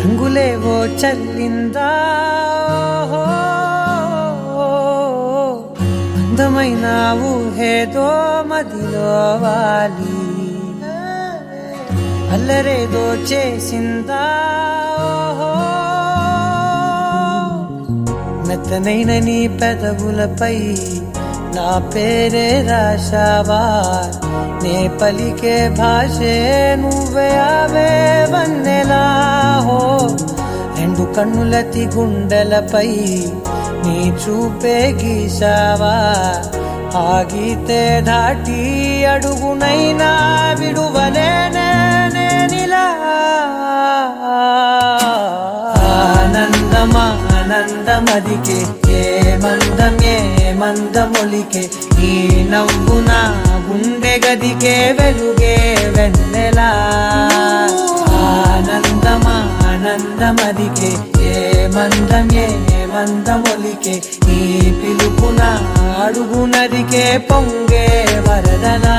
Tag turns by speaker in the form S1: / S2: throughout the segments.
S1: రంగులేవో చల్లిందా అందమైన ఊహేదో మదిలో వాలి అల్లరేదో చేసిందా మెత్తనైన నీ పెదవులపై నా పేరే రాశావా నే పలికే భాషే నువ్వే ఆవే వన్నెలా హో రెండు కన్నులతి గుండెలపై నీ చూపే గీశావా ఆగితే దాటి అడుగునైనా విడువలేనే నేనిలా ఆనందమా ఆనందమదికే ఏ మందమొలికే ఈ నవ్వు నా గుండె గదికే వెలుగే వెన్నెలా ఆనందమా ఆనందమదికే ఏ మందమొలికే ఈ పిలుపున అడుగునదికే పొంగే వరదలా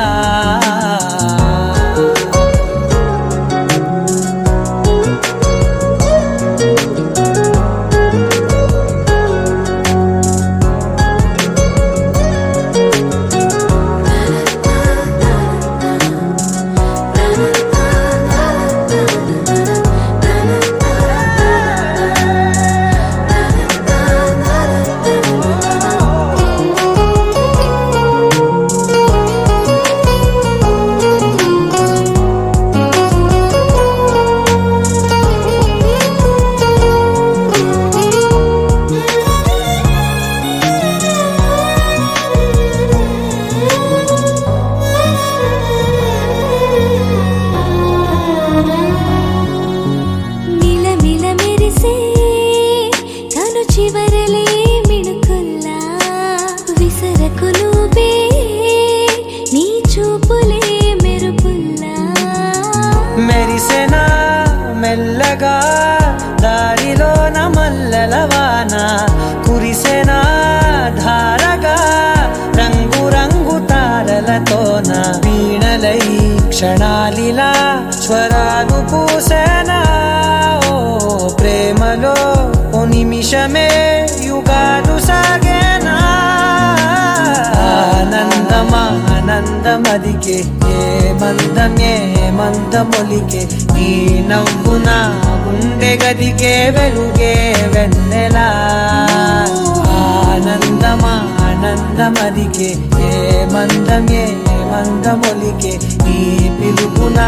S1: మెరిసెనా మెల్లగా దారిలోన మల్లెలవాన కురిసెనా ధారగా రంగు రంగు తారలతోన వీణలై క్షణాలిలా స్వరాలు పూసేనా ఓ ప్రేమలో ఓ నిమిషమే యుగాలు సాగేనా ఆనందమా ఆనందమదికే ఏ మందమొలికే ఈ నవ్వు నా గుండె గదికే వెలుగే వెన్నెలా ఆనందమా ఆనందమదికే ఏ మందమొలికే ఈ పిలుపున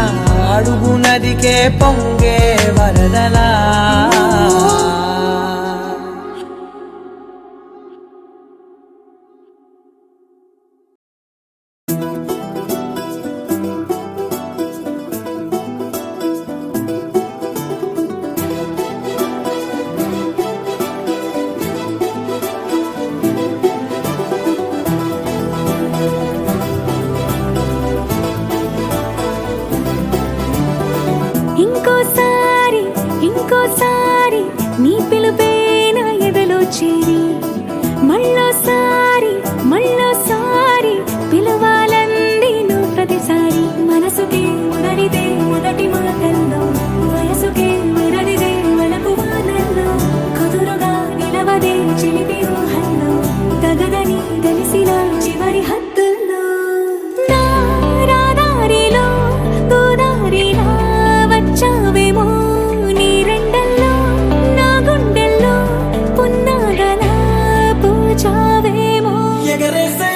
S1: అడుగునదికే పొంగే వరదలా
S2: ఇంకోసారి నీ పిలుపే నా ఎదలో చేరి మళ్ళోసారి పిలవాలంది నువ్వు ప్రతిసారి మనసుకే మురడిదే మొదటి మాటల్లో వయసుకే మురడిదే వలపు వానల్లో కుదురుగా నిలవదే చిలిపి ఊహల్లో తగదని తెలిసిన చివరి హద్దుల్లో నా రాదారిలో గోదారిలా వచ్చావేమో
S1: ఎగరేసై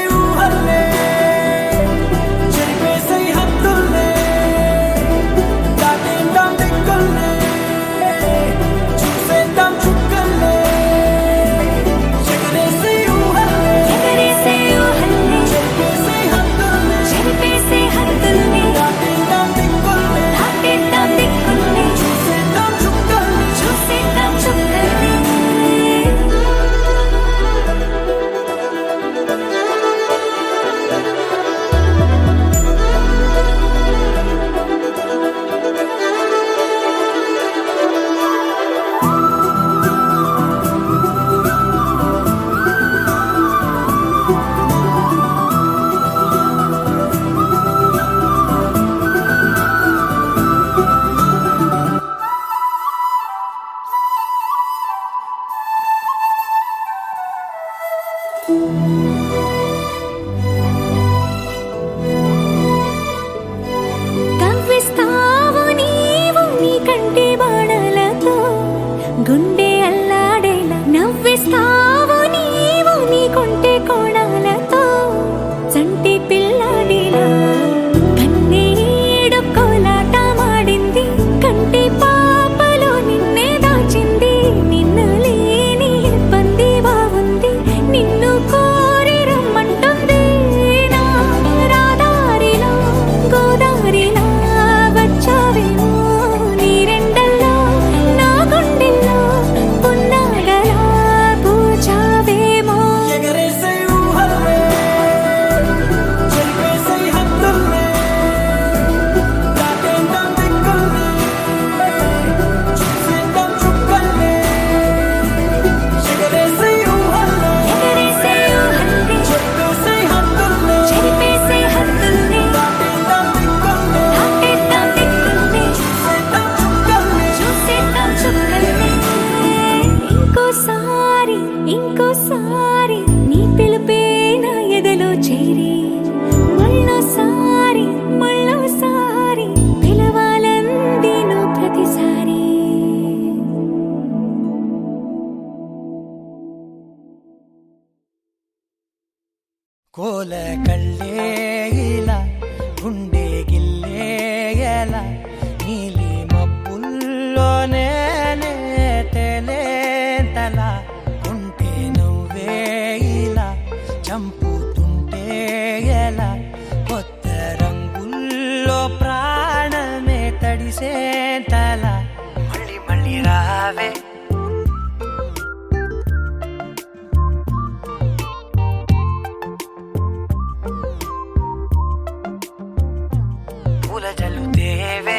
S1: మత్తులోనే తేలేంతలా ఉంటే నువ్వే ఇలా చంపుతుంటే ఎలా కొత్త రంగుల్లో ప్రాణమే తడిసేంతలా మళ్ళీ మళ్ళీ రావే పూల జల్లుతేవే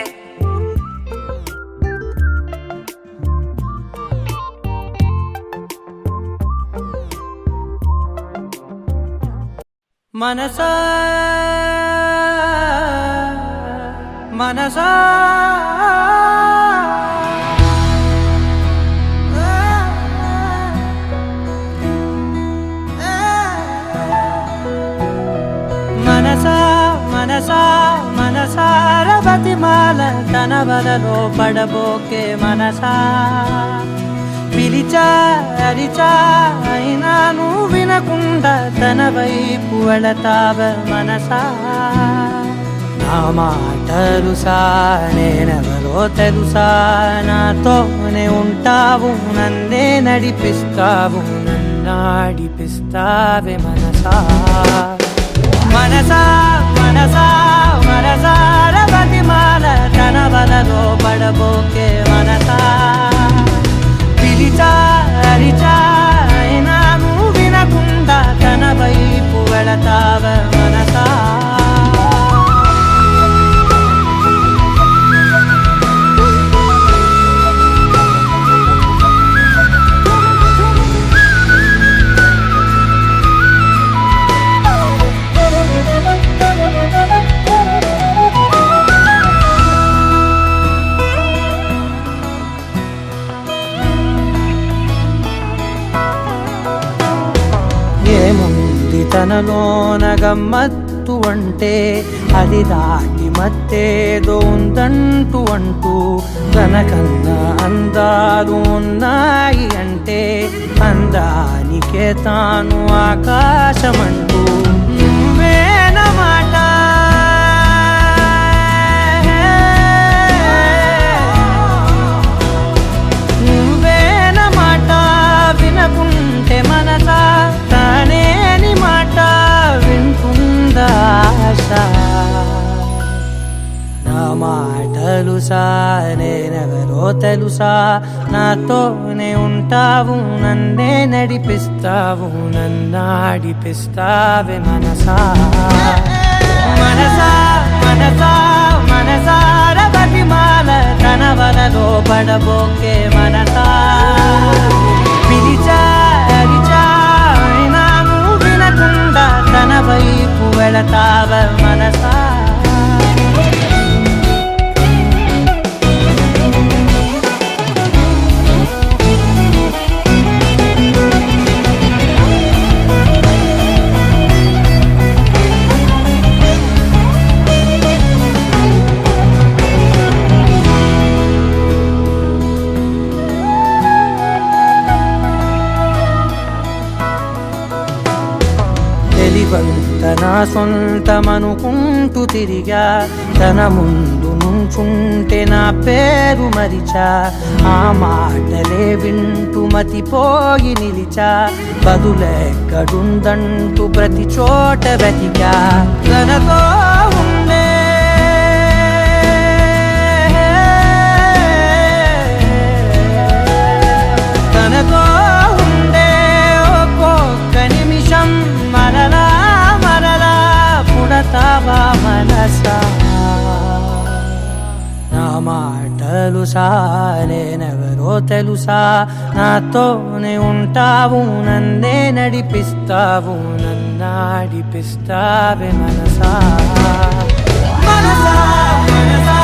S1: మనసా మనసా మనసా మనసా మనసార బతిమాల తన వలలో పడబోకే మనసా పిలిచా అరిచా అయినా నువ్వు వినకుండా తన వైపు వెళతావ మనసా నా మాటలుసా నేనెవరో తెలుసా నాతోనే ఉంటావు నన్నే నడిపిస్తావు నన్నాడిపిస్తావే మనసా మనసా మనసా మనసార బతిమాల తన వలలో పడబోకే మనసా పిలిచా అరిచా అయినా నువ్వు వినకుండా తన వైపు వెళతావ మనసా ఏముంది తనలోన గమ్మత్తు అంటే అది దాటి మత్తేదో ఉందంటూ అంటూ తనకన్నా అందాలు ఉన్నాయి అంటే అందానికే తాను ఆకాశమంటూ నువ్వేనమాట నువ్వేనమాట వినకుంటే మనసా తానేని మాట వింటుందా ఆశ నా మాటలుసా నేనెవరో తెలుసా నాతోనే ఉంటావు నన్నే నడిపిస్తావు నన్నాడిపిస్తావే మనసా మనసా మనసా మనసార బతిమాల తన వలలో పడబోకే మనసా పిలిచా అరిచా అయినా నువ్వు వినకుండా తన వైపు వెళతావ మనసా తన సొంతమనుకుంటూ తిరిగా తన ముందు నుంచుంటే నా పేరు మరిచా ఆ మాటలే వింటూ మతిపోయి నిలిచా బదులెక్కడుందంటూ ప్రతి చోట వెతికా తనతో ఉండే తనతో ఉండే ఒక్కొక్క నిమిషం మరలా పుడతావా మనసా నా మాటలుసా నేనెవరో తెలుసా నాతోనే ఉంటావు నన్నే నడిపిస్తావు నన్నాడిపిస్తావే మనసా మనసా మనసా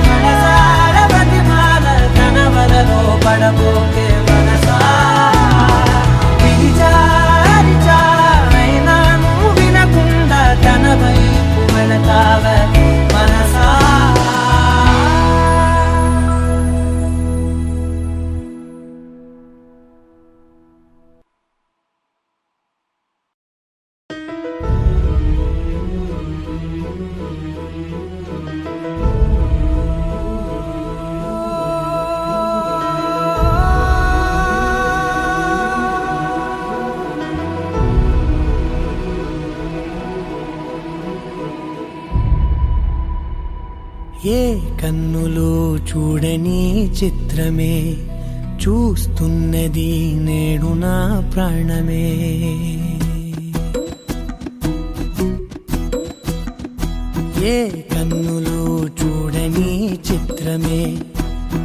S1: మనసార బతిమాల తన వలలో పడబోకే మనసా పిలిచా అరిచా అయినా నువ్వు వినకుండా తన వైపు వెళతావ మనసా కన్నులు చూడని చిత్రమే చూస్తున్నది నేడు నా ప్రాణమే. ఏ కన్నులు చూడని చిత్రమే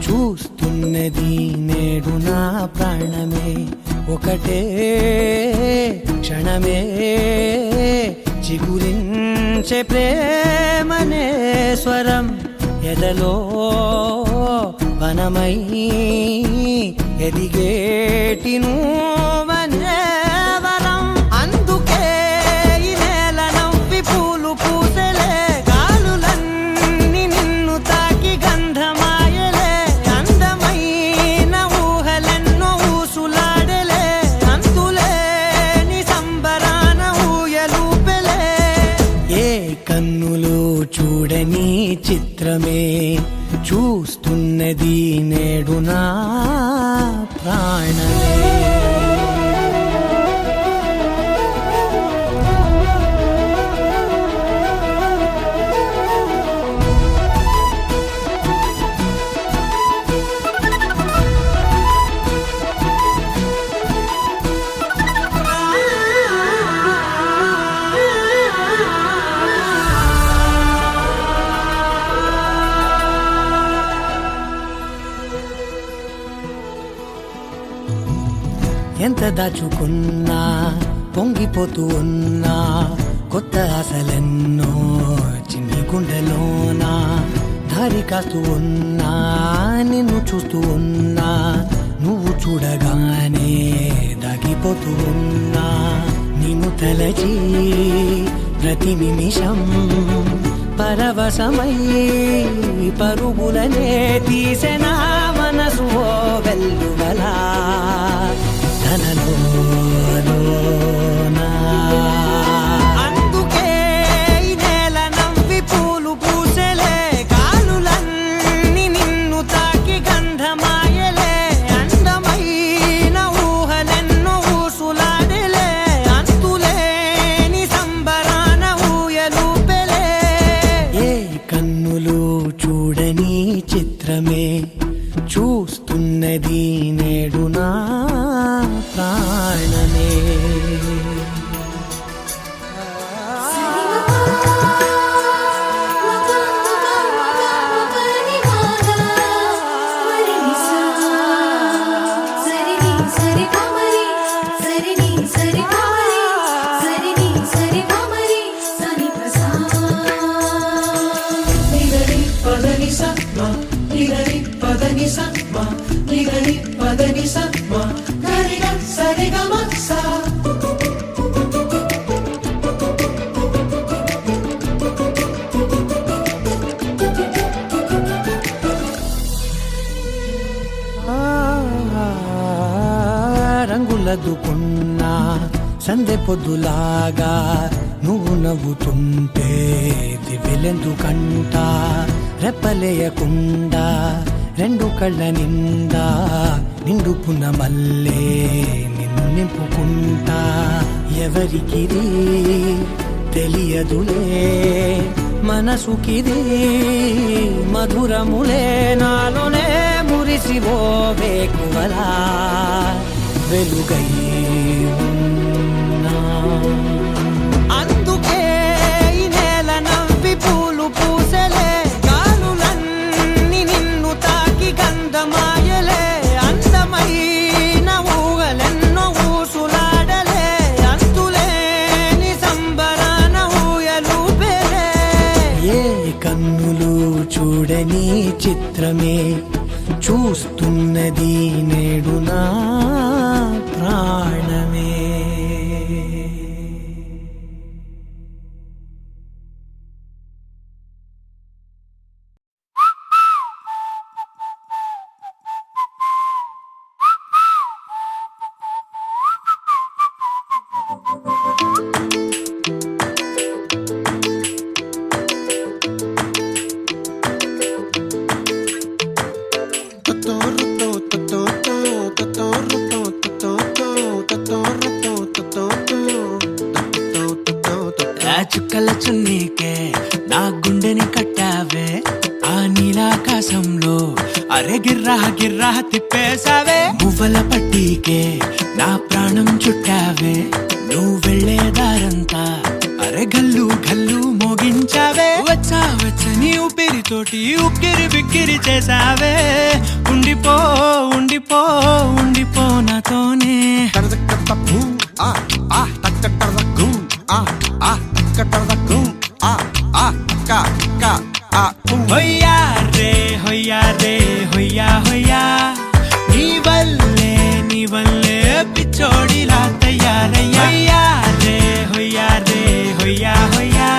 S1: చూస్తున్నది నేడు నా ప్రాణమే. ఒకటే క్షణమే చిగురించే ప్రేమనే స్వరం ఎదలో వనమై ఎదిగేటి నువ్వనే వరం. అందుకే ఈ నేల నవ్వి పూలు పూసెలే, గాలులన్నీ నిన్ను తాకి గంధమాయలే. అందమైన ఊహలెన్నో ఊసులాడలే, అంతులేని సంబరాన ఊయలూపెలే. ఏ కన్నులు చూడని చిత్రమే చూస్తున్నది నేడు నా ప్రాణమే. ఎంత దాచుకున్నా పొంగిపోతూ ఉన్నా, కొత్త ఆశలెన్నో చిన్ని గుండెలోనా. దారి కాస్తూ ఉన్నా, నిన్ను చూస్తూ ఉన్నా, నువ్వు చూడగానే దాగిపోతూ ఉన్నా. నిన్ను తలచి ప్రతి నిమిషం పరవశమై పరుగులనే తీసెనా మనసు ఓ వెల్లువలా. అందుకే ఈ నేల నవ్వి పూలు పూసెలే, గాలులన్నీ నిన్ను తాకి గంధమాయలే. అందమైన ఊహలెన్నో ఊసులాడలే, అంతులేని సంబరాన ఊయలూపెలే. ఏ కన్నులు చూడని చిత్రమే చూస్తున్నది నేడు నా ప్రాణమే. రంగులదుకున్నా సందె పొద్దులాగా నువ్వు నవ్వుతుంటే దివ్వెలెందుకంట. రెప్పలేయకుండా రెండు కళ్ళ నిండా నిండుకున్న మల్లే నిన్ను నింపుకుంటా. ఎవరికిది తెలియదులే మనసుకిది మధురములే, నాలోనే మురిసివో వేకువలా వెలుగై ఉన్నా. అందుకే ఈ నేల నవ్వి పూలు పూసెలే, గాలులన్నీ నిన్ను తాకి గంధమాయలే. అందమైన ఊహలెన్నో ఊసులాడలే, అంతులేని సంబరాన ఊయలూపెలే. ఏ కన్నులు చూడని చిత్రమే చూస్తున్నది నేడు నా ప్రాణమే. గిర్రా గిర్రా తిప్పేసావే మువ్వల పట్టీకే నా ప్రాణం చుట్టావే నువ్వు వెళ్ళేదారంతా అరే గల్లు గల్లు మోగించావే వచ్చా వచ్చని ఊపిరితోటి ఉక్కిరి బిక్కిరి చేసావే ఉండిపో ఉండిపో ఉండిపో నాతోనే హొయ్యా రే హొయ్యా రే హొయ్యా హొయ్యా నీ వల్లే పిచ్చోడిలా తయారయ్యా హొయ్యా రే హొయ్యా హొయ్యా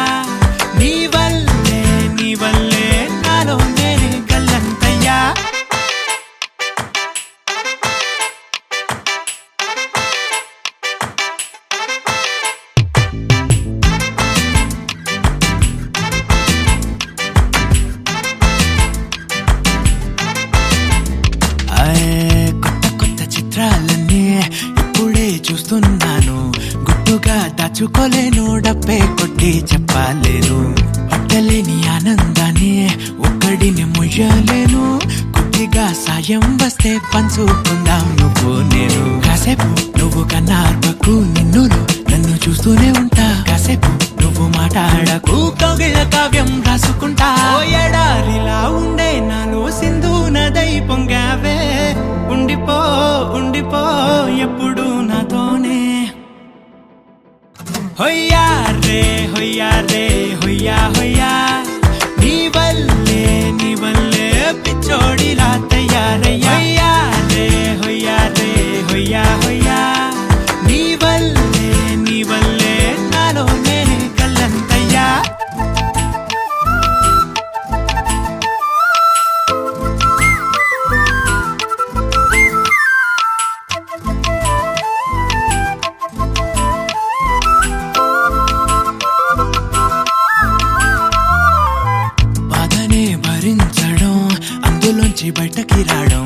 S1: నీ వల్లే నాలో నేనే గల్లంతయ్యా కొత్త చిత్రాలన్నీ ఇప్పుడే చూస్తున్నాను గుట్టుగా దాచుకోలేను డబ్బే కొట్టి చెప్పలేను పట్టలేని ఆనందాన్ని ఒక్కడిని ముయ్యలేను కొద్దిగా సాయం వస్తే పంచుకుందాం నువ్వు నేను కాసేపు నువ్వు కన్నార్పకు నిన్ను నన్ను చూస్తూనే ఉంటా కాసేపు నువ్వు మాట్లాడకు కౌగిల కావ్యం రాసుకుంటా ఎడారిలా ఉండే నాలో సింధు నదై పొంగావే ఉండిపో ఉండిపో ఎప్పుడు నాతోనే హొయ్యా రే హొయ్యా రే హొయ్యా హొయ్యా నీ వల్లే పిచ్చోడిలా తయారయ్యా హొయ్యా రే హొయ్యా హొయ్యా నీ వల్లే నాలో నేనే గల్లంతయ్యా బాధనే భరించడం అందులోంచి బయటకి రావడం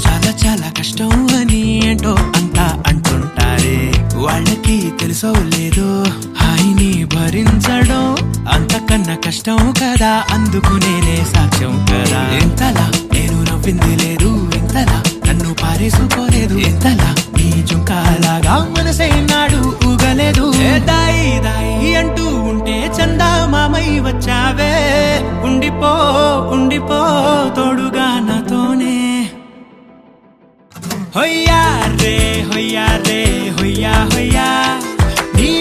S1: చాలా చాలా కష్టం అని ఏంటో అంతా అంటుంటారే వాళ్ళకి తెలుసో లేదో హాయిని భరించడం అంతకన్నా కష్టం కదా అందుకు నేనే సాక్ష్యం కదా ఎంతలా నేను నవ్వింది లేదు ఎంతలా నన్ను పారేసుకోలేదు ఎంతలా నీ జుంకాలాగా మనసైనాడు ఊగలేదు దాయి దాయి అంటూ ఉంటే చందా మామై వచ్చావే ఉండిపో ఉండిపో తోడుగా నాతోనే హొయ్యా రే హొయ్యా రే హొయ్యా హొయ్యా నీ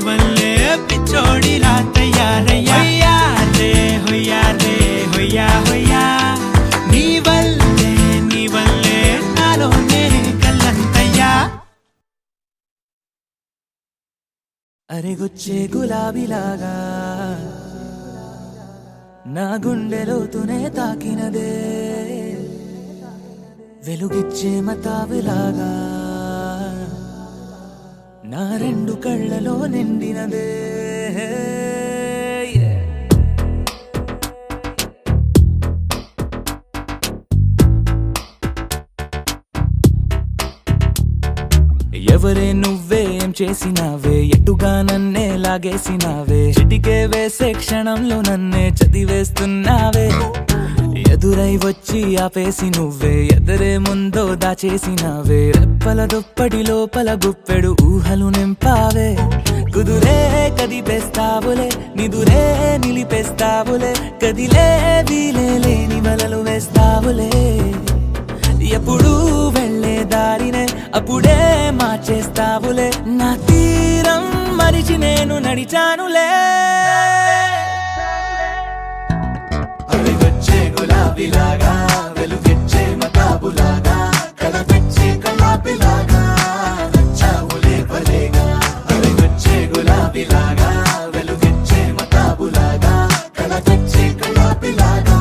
S1: వల్లే పిచ్చోడిలా తయారయ్యా హొయ్యా రే హొయ్యా హొయ్యా నీ వల్లే నాలో నేనే గల్లంతయ్యా అరే గుచ్చే గులాబీలాగా నా గుండెలోతునే తాకినదే వెలుగిచ్చే మతాబులాగా నా రెండు కళ్ళలో నిండినదే ఎవరే నువ్వేం చేసినావే ఎటుగా నన్నే లాగేసినావే చిటికే వేసే క్షణంలో నన్నే చదివేస్తున్నావే ఎదురై వచ్చి ఆపేసి నువ్వే ఎదరే ముందో దాచేసినావే రెప్పల దుప్పటి లోపల గుప్పెడు ఊహలు నింపావే కుదురే కదిపేస్తావులే నిదురే నిలిపేస్తావులే కదిలే వీలే లేని వలలు వేస్తావులే ఎప్పుడు వెళ్ళే దారినే అప్పుడే మార్చేస్తావులే నా తీరం మరిచి నేను నడిచానులే
S3: వచ్చే గులాబీలాగా వెలుగిచ్చే మతాబులాగా కలపెచ్చే కలాపిలాగా నచ్చావులే భలేగా వచ్చే గులాబీలాగా వెలుగిచ్చే మతాబులాగా కలపెచ్చే కలాపిలాగా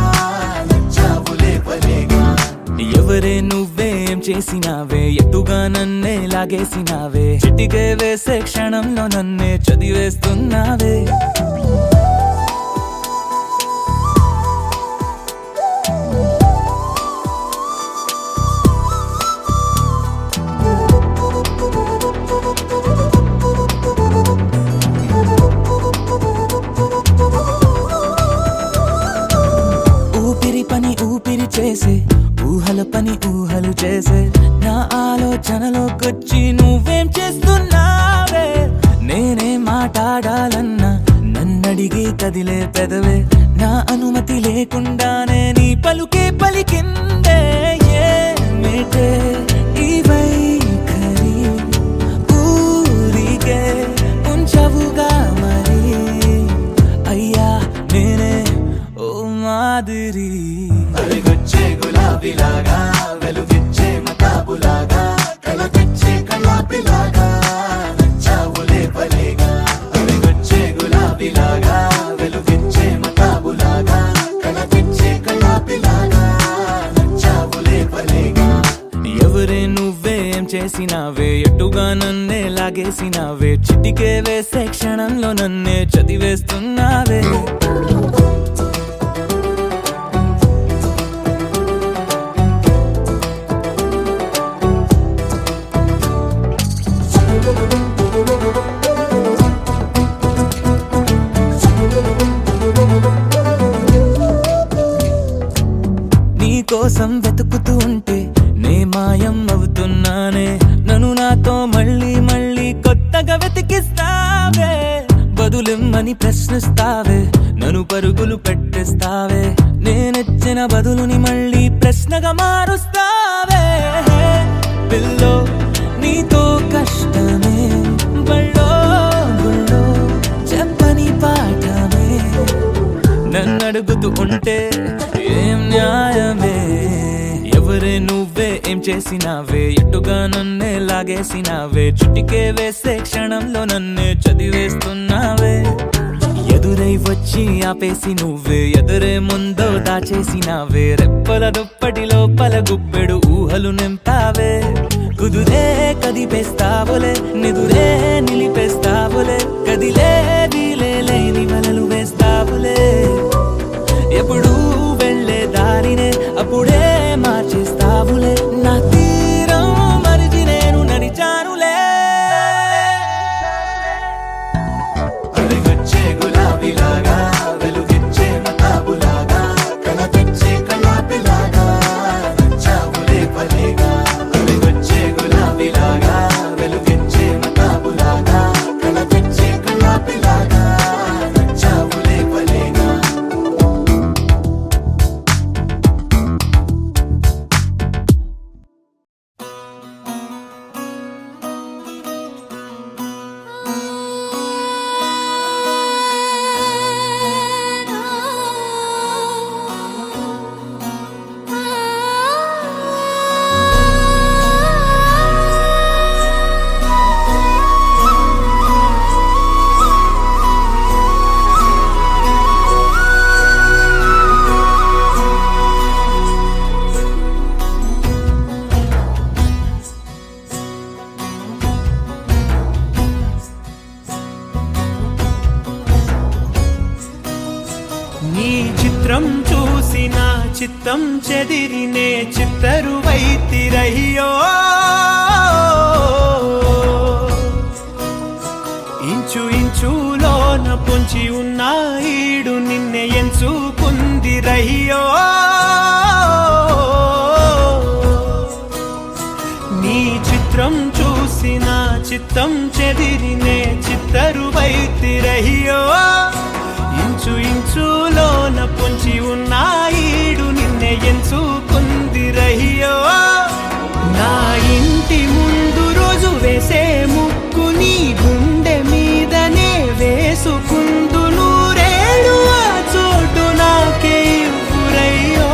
S3: నచ్చావులే భలేగా
S1: ఎవరే నువ్వేం చేసినావే ఎటుగా నన్నే లాగేసినావే చిటికే వేసే క్షణంలో నన్నే చదివేస్తున్నావే ఊపిరి పని ఊపిరి చేసే ఊహల పని ఊహలు చేసే నా ఆలోచనలోకొచ్చి నువ్వేం చేస్తున్నావే? నేనే మాట్లాడాలన్నా నన్నడిగి కదిలే పెదవే, నా అనుమతి లేకుండానే నీ పలుకే పలికిందే. ఏమిటే ఈ వైఖరి, ఊరికే ఉంచవుగా మరి. అయ్యా నేనే ఓ మాదిరి.
S3: అలిగొచ్చే గులాబీలాగా వెలుగిచ్చే మతాబులాగా కల తెచ్చే కళ్ళాపిలాగా నచ్చావులే భలేగా. అలిగొచ్చే గులాబీలాగా వెలుగిచ్చే మతాబులాగా కల తెచ్చే కళ్ళాపిలాగా నచ్చావులే భలేగా.
S1: ఎవరే నువ్వేం చేసినావే, ఎటుగా నన్నే లాగేసినావే, చిటికే వేసే క్షణంలో నన్నే చదివేస్తున్నావే. కోసం వెతుకుతూ ఉంటే నే మాయం అవుతున్నానే. నన్ను నాతో మళ్ళీ మళ్ళీ కొత్తగా వెతికిస్తావే. బదులిమ్మని ప్రశ్నిస్తావే, నన్ను పరుగులు పెట్టిస్తావే. నేనెచ్చిన బదులుని మళ్ళీ ప్రశ్నగా మారుస్తావే. పిల్లో నీతో కష్టమే, బళ్ళో గుళ్ళో చెప్పని పాఠమే. నన్నడుగుతూ ఉంటే ఏం న్యాయమే? ఎవరే నువ్వే ఏం చేసినావే, ఎటుగా నన్నే లాగేసినావే, చుట్టికే వేసే క్షణంలో నన్నే చదివేస్తున్నావే. ఎదురై వచ్చి ఆపేసి నువ్వే ఎదురే ముందో దాచేసినావే. రెప్పల దుప్పటి లోపల గుప్పెడు ఊహలు నింపావే. కుదురే కదిపేస్తావులే, నిదురే నిలిపేస్తావులే, కదిలే వీలే లేని వలలు వేస్తావులే. ఎప్పుడు వెళ్ళే దారినే అప్పుడే మార్చేస్తావులే. నా తీరం మరిచి నేను నడిచానులే.
S3: అలిగొచ్చే గులాబీలాగా వెలుగిచ్చే మతాబులాగా కల తెచ్చే కళ్ళాపిలాగా నచ్చావులే భలేగా. అలిగొచ్చే గులాబీలాగా వెలుగిచ్చే మతాబులాగా కల తెచ్చే కళ్ళాపిలాగా నచ్చావులే భలేగా.
S1: నీ చిత్రం చూసి నా చిత్తం చెదిరినే చిత్తరువైతిరయ్యో. ఇంచు ఇంచులోన పొంచి ఉన్న ఈడు నిన్నే ఎంచుకుందిరయ్యో. నీ చిత్రం చూసి నా చిత్తం చెదిరినే చిత్తరువైతిరయ్యో. ఇంచు ఇంచులోన పొంచి ఉన్న ఈడు నిన్నే ఎంచుకుందిరయ్యో. నా ఇంటి ముందు రోజు వేసే ముక్కు నీ గుండె మీదనే వేసుకుందు నూరేడు ఆ చోటు నాకే ఇవ్వురయ్యో.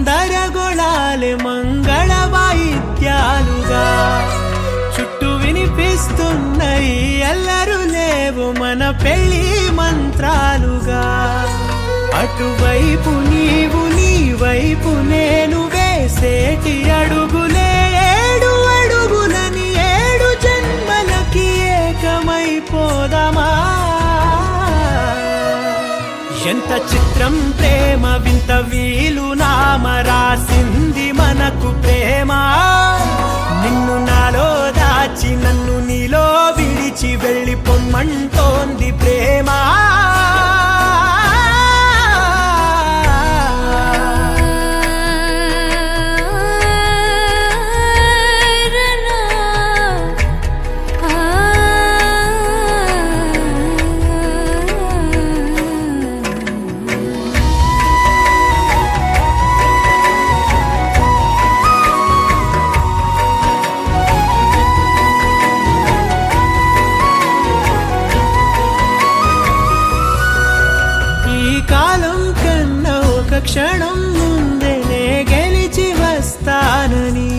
S1: గందరగోళాలే మంగళ వాయిద్యాలుగా చుట్టూ వినిపిస్తున్నాయి. అల్లరు లేవు మన పెళ్లి మంత్రాలుగా. అటువైపు నీవు నీ వైపు నేను వేసేటి అడుగులే 7 అడుగులని 7 జన్మలకి ఏకమైపోదామా. ఎంత చిత్రం ప్రేమ వింత వీలు నామ రాసింది మనకు ప్రేమ. నిన్ను నాలో దాచి నన్ను నీలో విడిచి వెళ్ళిపోమ్మంటోంది ప్రేమ. కాలం కన్నా ఒక క్షణం ముందేనే గెలిచి వస్తానని,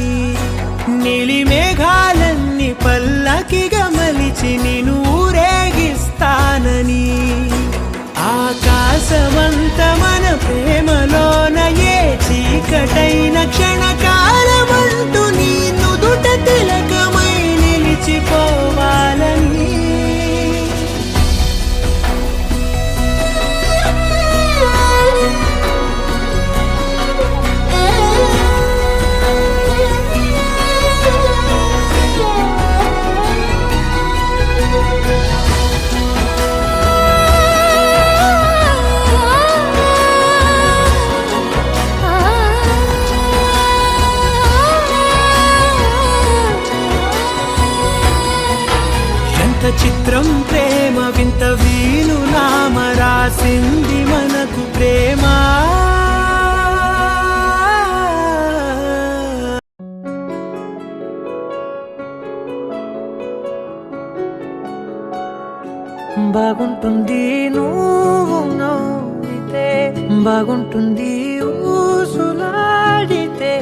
S1: నీలి మేఘాలన్నీ పల్లకిగా మలిచి నిన్ను ఊరేగిస్తానని, ఆకాశమంత మన ప్రేమలోన ఏ చీకటైన క్షణకాలమంటూ నీ నుదుట తిలకమై నిలిచిపోవాలని. చిత్రం ప్రేమ వింత వీలు నామ రాసింది మనకు ప్రేమ. బాగుంటుంది నువ్వు నవ్వితే, బాగుంటుంది ఊసులాడితే,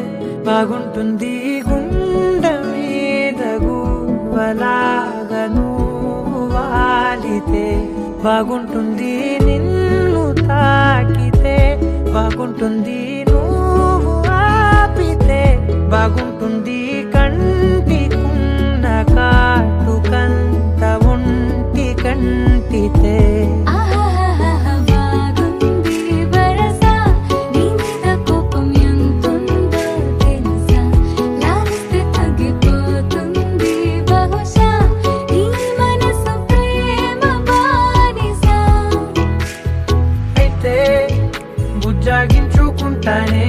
S1: బాగుంటుంది గుండె మీద గువ్వలాగా నువ్వు వాలితే, బాగుంటుంది నిన్ను తాకితే, బాగుంటుంది నువ్వు ఆపితే, బాగుంటుంది కంటికున్న కాటుకంత ఒంటి కంటితే. బుజ్జాగించుకుంటానే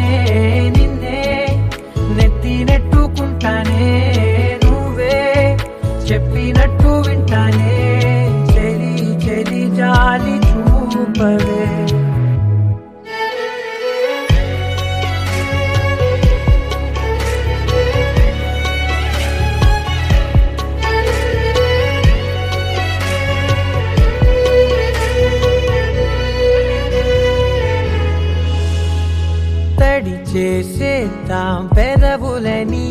S1: నిన్నే, నెత్తి నెట్టుకుంటానే, నువ్వే చెప్పినట్టు వింటానే, చెలి చెలి జాలి చూపవే. తడి చేసేద్దాం పెదవులని,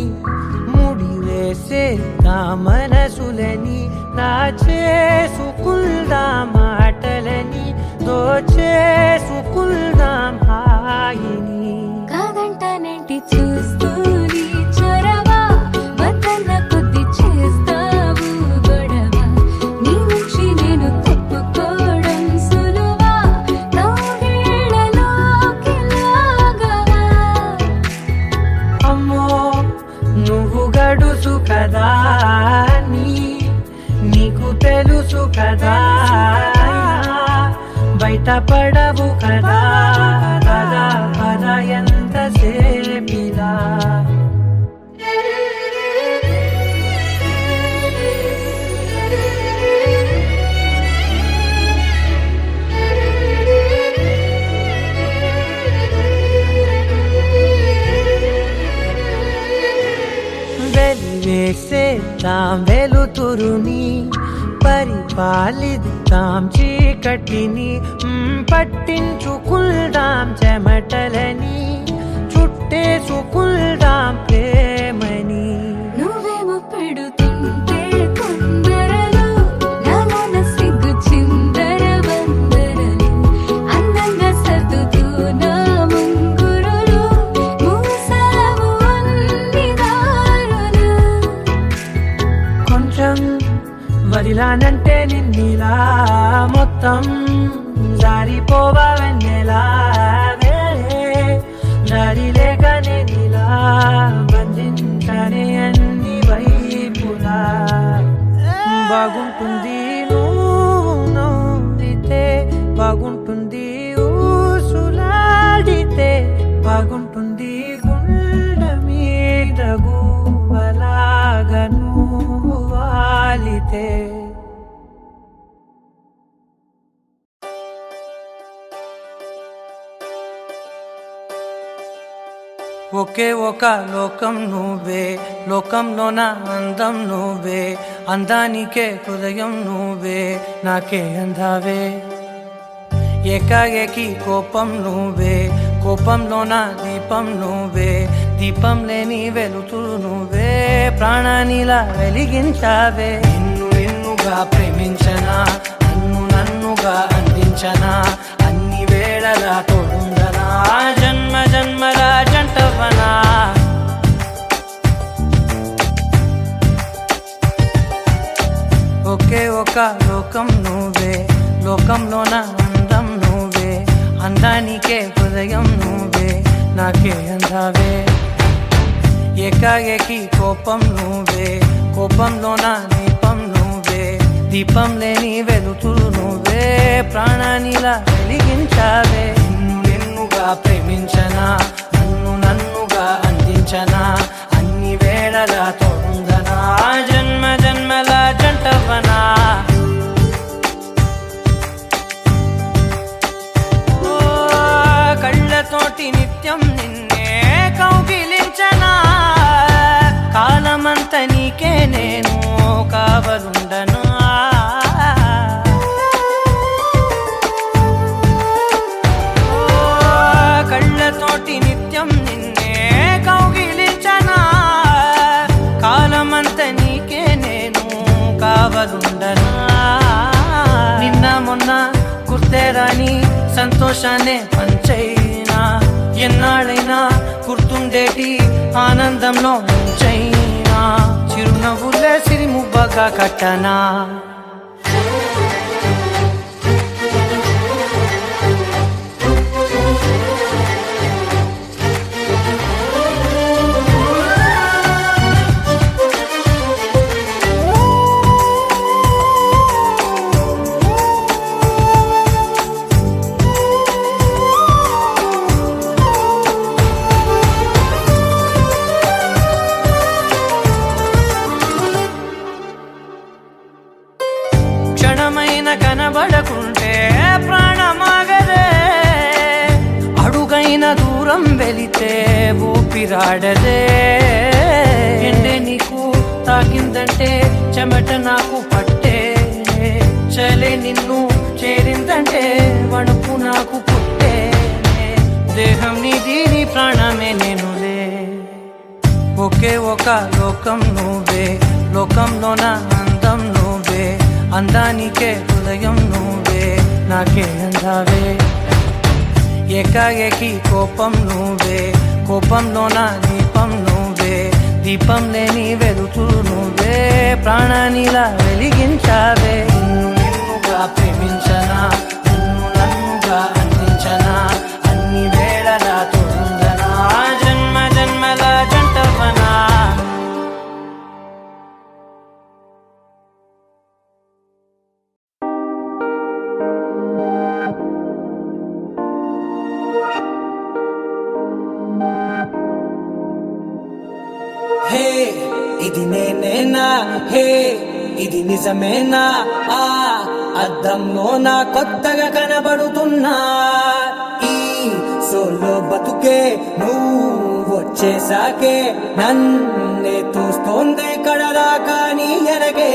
S1: ముడి వేసేద్దాం మనసులని, నా చేసుకుందాం మాటలని, దోచేసుకుందాం హాయిని.
S2: కాదంటానేంటి చూస్తూని చొరవా, వద్దన్న కొద్ది చేస్తావు గొడవ, నీ నుంచి నేను తప్పుకోవడం సులువా, నవ్వేళ్ళలోకి లాగవా.
S1: అమ్మో నువ్వు గడుసు కదా, నీకు తెలుసు కదా, బయట పడవు కదా, కదా కదా ఎంత సేపిలా. వెలివేసేద్దాం వెలుతురుని, పరిపాలిద్దాం చీకటిని, పట్టించుకుందాం చెమటలని, చుట్టేసుకుందాం ప్రేమని.
S2: నువ్వేమో పెడుతుంటే కొందరలు, నాలోన సిగ్గు చిందర వందరలు, అందంగా సర్దు
S4: బాగుంటుంది గుండె మీద గువ్వలాగా నువ్వు వాలితే. ఒకే ఒక లోకం నువ్వే, లోకంలోన అందం నువ్వే, అందానికే హృదయం నువ్వే, నాకే అందావే. ఏకాఏకి కోపం నువ్వే, కోపంలోన దీపం నువ్వే, దీపం లేని వెలుతురు నువ్వే, ప్రాణానిలా వెలిగించావే. నిన్నుగా ప్రేమించనా, నన్నుగా అందించనా, అన్ని వేళలా తోడుందనా, జన్మ జన్మల జంటవనా. ఒకే ఒక లోకం నువ్వే, లోకంలోన అందం నువ్వే, అందానికే హృదయం నువ్వే, నాకే అందావే. ఏకాఏకి కోపం నువ్వే, కోపంలోన దీపం నువ్వే, దీపం లేని వెలుతురు నువ్వే, ప్రాణానిలా వెలిగించావే. నిన్నుగా ప్రేమించనా, నన్నుగా అందించనా, అన్ని వేళలా తోడుందనా, జన్మ జన్మల జంటవనా. కళ్ళతోటి నిత్యం నిన్నే కౌగిలించనా, కాలమంత నీకే నేను కావలుండనా. కళ్ళతోటి నిత్యం నిన్నే కౌగిలించనా, కాలమంత నీకే నేను కావలుండనా. నిన్న మొన్న గుర్తేరాని సంతోషాన్నే పంచైనా, ఎన్నాళ్ళైనా గుర్తుండేటి ఆనందంలో ముంచైనా, చిరునవ్వులే సిరిముబ్బగా కట్టనా. క్షణమైన కనబడకుంటే ప్రాణమాగదే, అడుగైన దూరం వెళితే ఊపిరాడదే. ఎండే నీకు తాకిందంటే చెమట నాకు పట్టే, చలే నిన్ను చేరిందంటే వణుకు నాకు పుట్టే, దేహం నీది నీ ప్రాణమే నేనులే. ఒకే ఒక లోకం నువ్వే, లోకంలోన అందం నువ్వే, అందానికే హృదయం నువ్వే, నాకే అందావే. ఏకాఏకి కోపం నువ్వే, కోపంలోన దీపం నువ్వే, దీపం లేని వెలుతురు నువ్వే, ప్రాణానిలా వెలిగించావే. నిన్నుగా ప్రేమించనా, నన్నుగా అందించనా, అన్ని వేళలా తోడుందనా, జన్మ జన్మల జంటవనా. హే ఇది నేనేనా, హే ఇది నిజమేనా, ఆ అద్దంలో నా కొత్తగా కనబడుతున్నా. ఈ సోలో బతుకే నువ్వు వచ్చేసాకే, నన్నే చూస్తోందే కడదాకా నీ ఎనగే.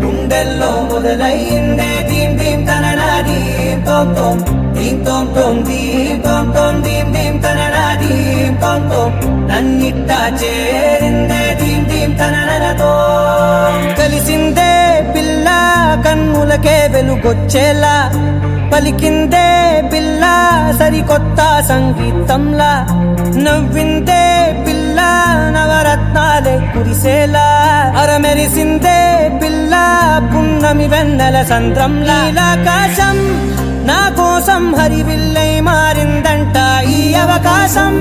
S4: గుండెల్లో మొదలైందే దీం దీం తననా దీం తోం తోం, దీం తోం తోం దీం తోం తోం, దీం దీం తననా దీం తోం తోం, నన్నిట్టా చేరిందే దీం దీం తననతో. కలిసిందే పిల్ల కన్నులకే వెలుగొచ్చేలా, పలికిందే పిల్ల సరికొత్త సంగీతంలా, నవ్విందే పిల్ల నవరత్నాల కురిసేలా అరమెరిసిందే పిల్ల పున్నమి వెన్నెల సంద్రం నీలాకాశం నా కోసం హరివిల్లై మారిందంట ఈ అవకాశం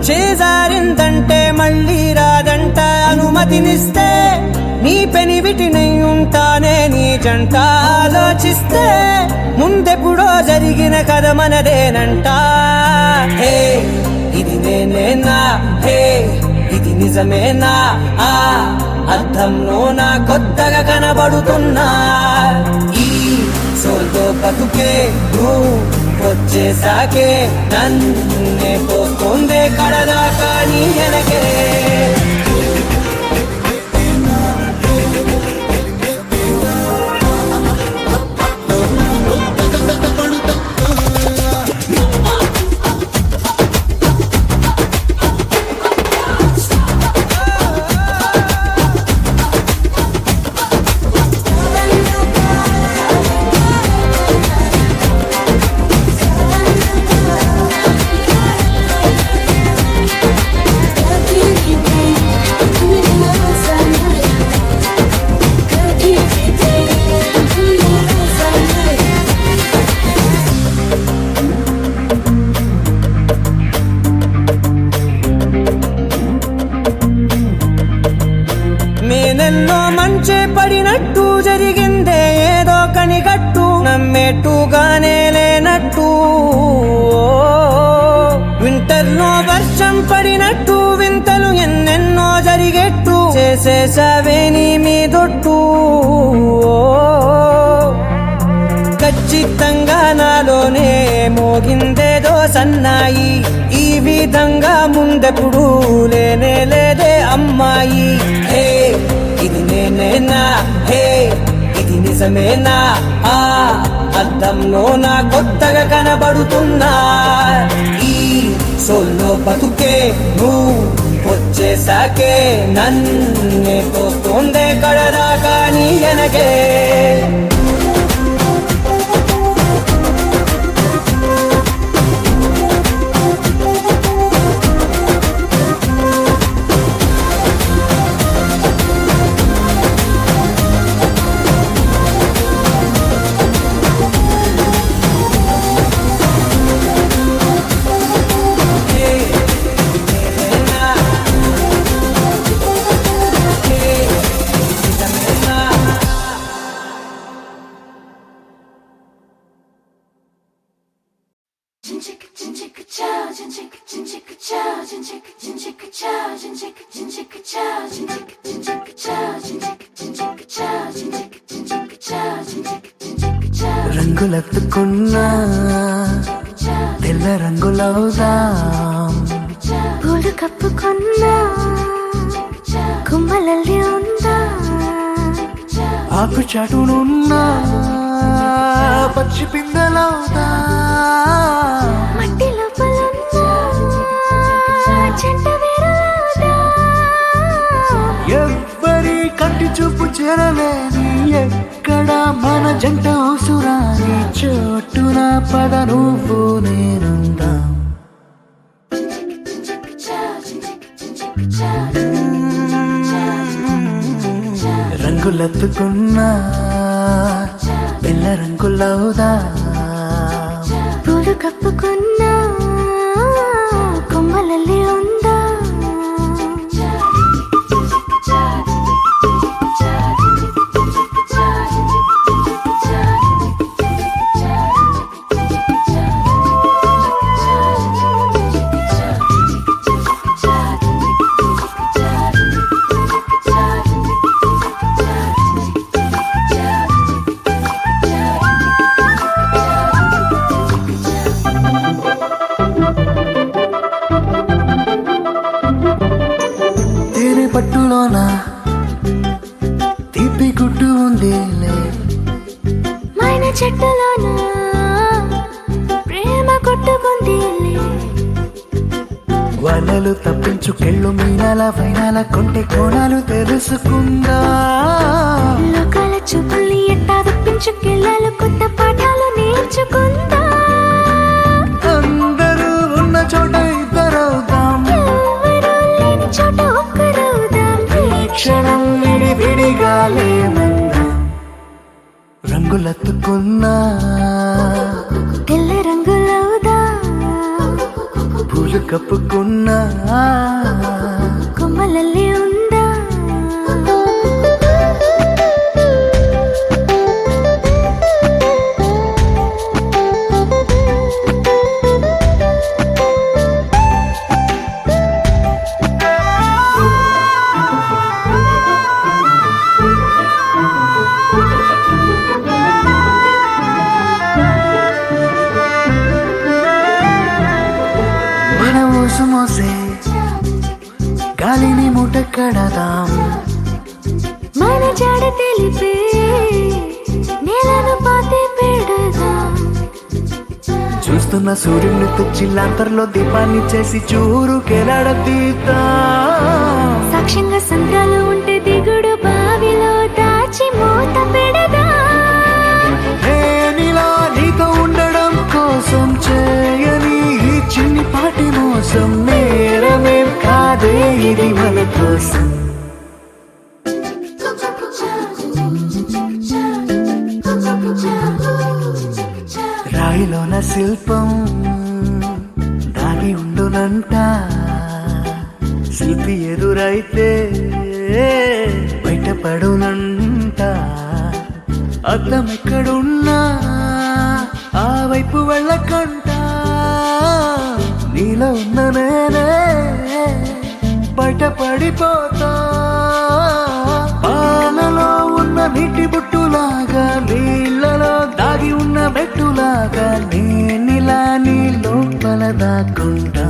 S4: చేజారిందంటే మళ్ళీ రాదంట అనుమతినిస్తే నీ పెనివిటినై ఉంటానే నీ జంట ఆలోచిస్తే ముందెప్పుడో జరిగిన కథ మనదేనంట హే ఇది నేనేనా హే ఇది నిజమేనా ఆ అర్థంలో నా కొత్తగా కనబడుతున్నా ఈ సోల్తో బతుకే నువ్వు వచ్చేసాకే నన్నే పోతుందే కడదాకా నీ వెనకే నేనెన్నో మంచే పడినట్టు జరిగిందే ఏదో కనిగట్టు నమ్మేట్టుగానే లేనట్టు వింటర్లో వర్షం పడినట్టు వింతలు ఎన్నెన్నో జరిగేట్టు చేసేసావే నీ మీదొట్టు ఖచ్చితంగా నాలోనే మోగిందేదో సన్నాయి ఈ విధంగా ముందెప్పుడు లేనే లేదే అమ్మాయి హే ఇది నేనేనా హే ఇది నిజమేనా ఆ అద్దంలో నా కొత్తగా కనబడుతున్నా ఈ సోల్లో బతుకే నువ్వు వచ్చేసాకే నన్నే పోతుందే కడదాకా నీ వెనకే
S3: రంగులెత్తుకున్నా తెల్ల రంగులవుదాం
S2: పూలు కప్పుకున్నా కుమ్మలల్లి ఉందా
S3: ఆకు చాటునున్నా పచ్చి పిందెలవుదా
S2: మట్టి లోపలున్నా చెంట వేరుదా
S3: ఎవ్వరి కంటి చూపు చేరలేని ఎక్కడ మన జంట అవసరాని చోటున పద నువ్వు నేనుందా రంగులెత్తుకున్నా పిల్ల రంగులవుదా
S2: పూలు కప్పుకున్నా కొమ్మలల్లి ఉందా
S3: పట్టులోనా తీపి గుడ్డు ఉందిలే
S2: మైన చెట్టులోనా ప్రేమ కొట్టుకుందిలే
S3: వలలు తప్పించుకెళ్ళు మీనాల వైనాల కొంటె కోణాలు తెలుసుకుందా
S2: లోకాల చూపుల్ని ఎట్టా తప్పించుకెళ్ళాలి కొత్త పాఠాలు నేర్చుకుందా
S3: అందరూ ఉన్న చోట ఇద్దరవుదాం
S2: ఎవరూ లేని చోట ఒక్కరవుదాం
S3: రంగులెత్తుకున్నా
S2: తెల్ల రంగులవుదా
S3: పూలు కప్పుకున్నా
S2: కొమ్మలల్లే ఉందా
S3: మన ఊసు మోసే గాలిని మూట కడదాం
S2: మన జాడ తెలిపే నేలను పాతి పెడదాం
S3: చూస్తున్న సూర్యుని తెచ్చిల్లాంతర్లో దీపాన్ని చేసి చూరుకెలాడదీద్దాం
S2: సాక్ష్యంగా సంద్రాలు ఉంటే దిగుడు బావిలో దాచి మూత పెడదా
S3: నేనిలా నీతో ఉండడం కోసం చేయని ఈ చిన్ని పాటి మోసం నేరమేం కాదే ఇది మన కోసం రాయిలోన శిల్పం దాగి ఉండునంట శిల్పి ఎదురైతే బయటపడునంట అద్దం ఎక్కడున్నా ఆ వైపు వెళ్ళకంట నీలో ఉన్న నేనే బయటపడిపోతా పాలలో ఉన్న నీటి బుట్టులాగా నీళ్ళలో దాగి ఉన్న బెట్టులాగా నేనిలా నీ లోపల దాక్కుంటా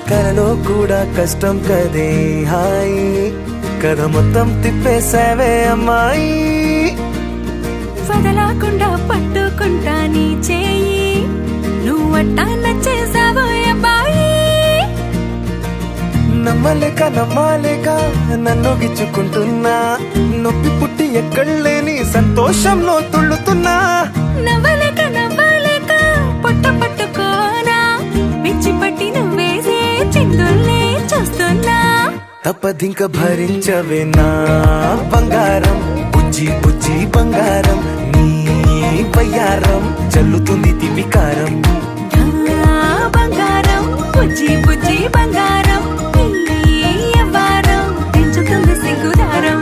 S5: కలలో కూడా కష్టం కదే హాయి కథ మొత్తం తిప్పేసావే అమ్మాయి
S2: వదలకుండా పట్టుకుంటా నీ చేయి నువ్వట్టా నచ్చేసావో అబ్బాయి
S5: నమ్మలేక నన్ను గిచ్చుకుంటున్నా నొప్పి పుట్టి ఎక్కడలేని సంతోషంలో తుళ్ళుతున్నా
S2: నవ్వలేక పొట్ట పట్టుకోనా పిచ్చి పట్టి నువ్వేసే చిందుల్నే చూస్తున్నా
S5: తప్పదింక భరించవే నా బంగారం బుజ్జి బుజ్జి బంగారం నీ బయ్యారం చల్లుతుంది తివికారం
S2: నా బంగారం బుజ్జి బుజ్జి బంగారం నీ యవ్వారం పెంచుతుంది సిగ్గుదారం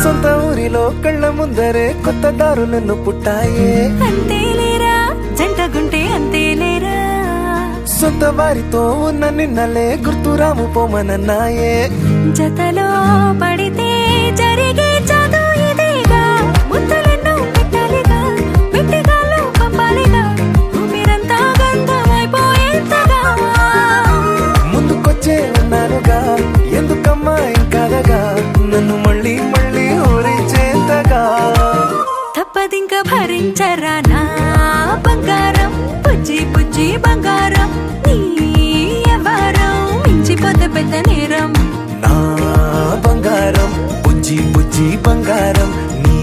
S5: సొంత ఊరిలో కళ్ళ ముందరే కొత్త దారులను పుట్టాయే
S2: అంతేలేరా జంటగుంటే అంతేలేరా
S5: సొంత వారితో ఉన్న నిన్నలే గుర్తురాము పోమనన్నాయే
S2: జతలో పడితే జరిగే జాదు ఇదేగా ముద్దలెన్నో పెట్టాలిగా పెట్టిగాల్లో పంపాలిగా ఊపిరంతా గంధమైపోయేంతగా
S5: ముందుకొచ్చే ఉన్నానుగా ఎందుకమ్మా ఇంకాదగా నన్ను మళ్ళీ ఊరించేంతగా
S2: తప్పదింక భరించరా నా బంగారం బుజ్జి బుజ్జి బంగారం నీ యవ్వారం మించిపోతే పెద్ద నేరం
S5: నా బంగారం బుజ్జి బుజ్జి బంగారం నీ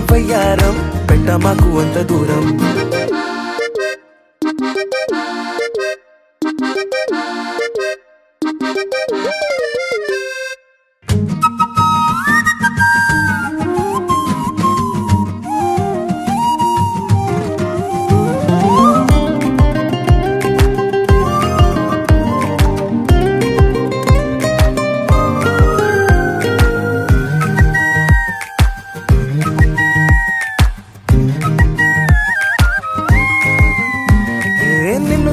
S5: బయ్యారం పెట్ట మాకు అంత దూరం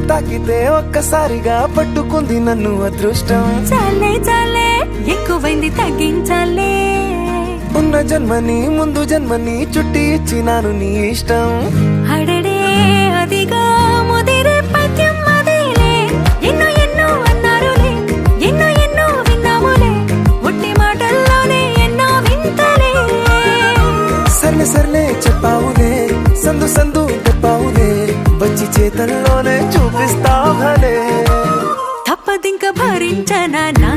S5: తాకితే ఒక్కసారిగా పట్టుకుంది నన్ను అదృష్టం
S2: చాలే ఎక్కువైంది తగ్గించాలే
S5: ఉన్న జన్మని ముందు జన్మని చుట్టి ఇచ్చినాను నీ ఇష్టం
S2: అడడే మదిగా ముదిరే పద్యం అదేలే. ఎన్నో ఎన్నో అన్నారులే, ఎన్నో ఎన్నో విన్నాములే, ఒట్టి మాటల్లోనే ఎన్నో వింతలే.
S5: సర్లే సర్లే చెప్పావులే, సందు సందు చెప్పావులే, వచ్చి చేతల్లోనే చూపిస్తావులే.
S2: తప్పదింక భరించనా నా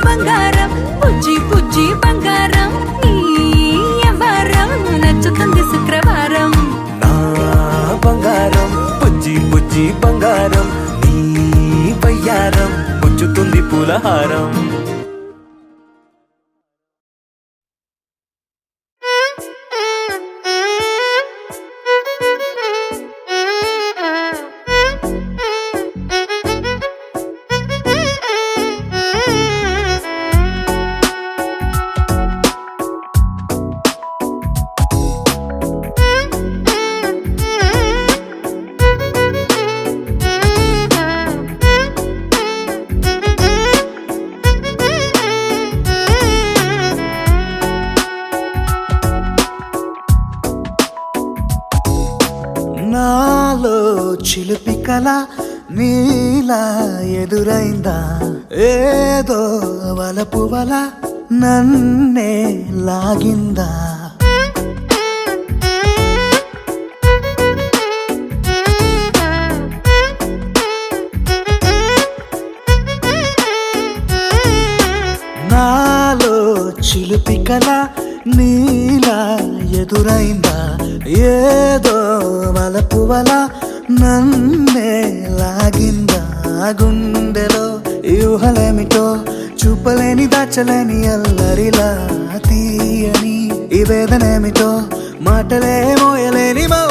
S2: బంగారం, బుజ్జి బుజ్జి బంగారం, నీ వ్యవహారం నచ్చుతుంది శుక్రవారం.
S5: నా బంగారం బుజ్జి బుజ్జి బంగారం, నీ బయ్యారం పుచ్చుతుంది పూలహారం.
S3: నాలో చిలిపి కల నీలా ఎదురైందా, ఏదో వలపు వల నన్నే లాగిందా. నాలో చిలిపి కల నీలా ఎదురైందా, ఏదో వలపు వల నన్నే లాగిందా. గుండెలో యూహలేమిటో చూపలేని దాచలేని అల్లరిలా తీయని ఈ వేదనేమిటో మాటలే మోయలేని మౌ